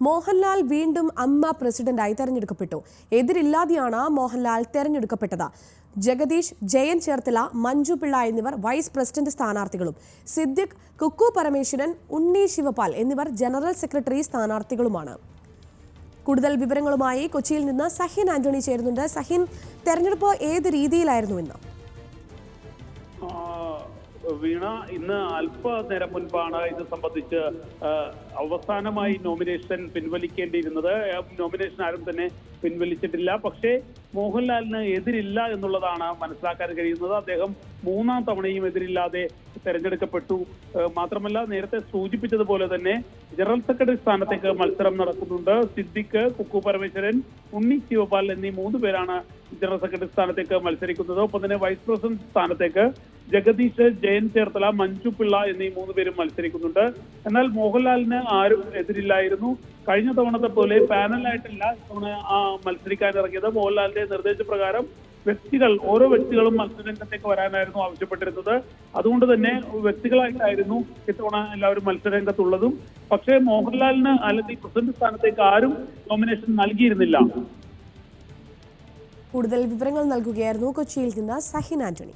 മോഹൻലാൽ വീണ്ടും അമ്മ പ്രസിഡന്റായി തെരഞ്ഞെടുക്കപ്പെട്ടു. എതിരില്ലാതെയാണ് മോഹൻലാൽ തെരഞ്ഞെടുക്കപ്പെട്ടത്. ജഗദീഷ്, ജയൻ ചേർത്തല, മഞ്ജു പിള്ള എന്നിവർ വൈസ് പ്രസിഡന്റ് സ്ഥാനാർത്ഥികളും സിദ്ദിഖ്, കുക്കു പരമേശ്വരൻ, ഉണ്ണി ശിവപാൽ എന്നിവർ ജനറൽ സെക്രട്ടറി സ്ഥാനാർത്ഥികളുമാണ്. കൂടുതൽ വിവരങ്ങളുമായി കൊച്ചിയിൽ നിന്ന് സഹിൻ ആന്റണി ചേരുന്നുണ്ട്. സഹിൻ, തെരഞ്ഞെടുപ്പ് ഏത് രീതിയിലായിരുന്നു ഇന്ന്? വീണ, ഇന്ന് അല്പനേരം മുൻപാണ് ഇത് സംബന്ധിച്ച് അവസാനമായി നോമിനേഷൻ പിൻവലിക്കേണ്ടിയിരുന്നത്. നോമിനേഷൻ ആരും തന്നെ പിൻവലിച്ചിട്ടില്ല. പക്ഷേ മോഹൻലാലിന് എതിരില്ല എന്നുള്ളതാണ് മനസ്സിലാക്കാൻ കഴിയുന്നത്. അദ്ദേഹം മൂന്നാം തവണയും എതിരില്ലാതെ തെരഞ്ഞെടുക്കപ്പെട്ടു. മാത്രമല്ല, നേരത്തെ സൂചിപ്പിച്ചതുപോലെ തന്നെ ജനറൽ സെക്രട്ടറി സ്ഥാനത്തേക്ക് മത്സരം നടക്കുന്നുണ്ട്. സിദ്ദിഖ്, കുക്കു പരമേശ്വരൻ, ഉണ്ണി ശിവപാൽ എന്നീ 3 പേരാണ് ജനറൽ സെക്രട്ടറി സ്ഥാനത്തേക്ക് മത്സരിക്കുന്നത്. ഒപ്പം തന്നെ വൈസ് പ്രസിഡന്റ് സ്ഥാനത്തേക്ക് ജഗദീഷ്, ജയൻ ചേർത്തല, മഞ്ജു പിള്ള എന്നീ 3 പേരും മത്സരിക്കുന്നുണ്ട്. എന്നാൽ മോഹൻലാലിന് ആരും എതിരില്ലായിരുന്നു. കഴിഞ്ഞ തവണത്തെ പോലെ പാനലായിട്ടല്ല ഇത്തവണ മത്സരിക്കാൻ ഇറങ്ങിയത്. മോഹൻലാലിന്റെ നിർദ്ദേശപ്രകാരം ഓരോ വ്യക്തികളും മത്സരരംഗത്തേക്ക് വരാനായിരുന്നു ആവശ്യപ്പെട്ടിരുന്നത്. അതുകൊണ്ട് തന്നെ വ്യക്തികളായിട്ടായിരുന്നു ഇത്തവണ എല്ലാവരും മത്സരരംഗത്തുള്ളതും. പക്ഷേ മോഹൻലാലിന് അല്ലെങ്കിൽ പ്രസിഡന്റ് സ്ഥാനത്തേക്ക് ആരും നോമിനേഷൻ നൽകിയിരുന്നില്ല. കൂടുതൽ വിവരങ്ങൾ നൽകുകയായിരുന്നു കൊച്ചിയിൽ നിന്ന് സഹിൻ ആന്റണി.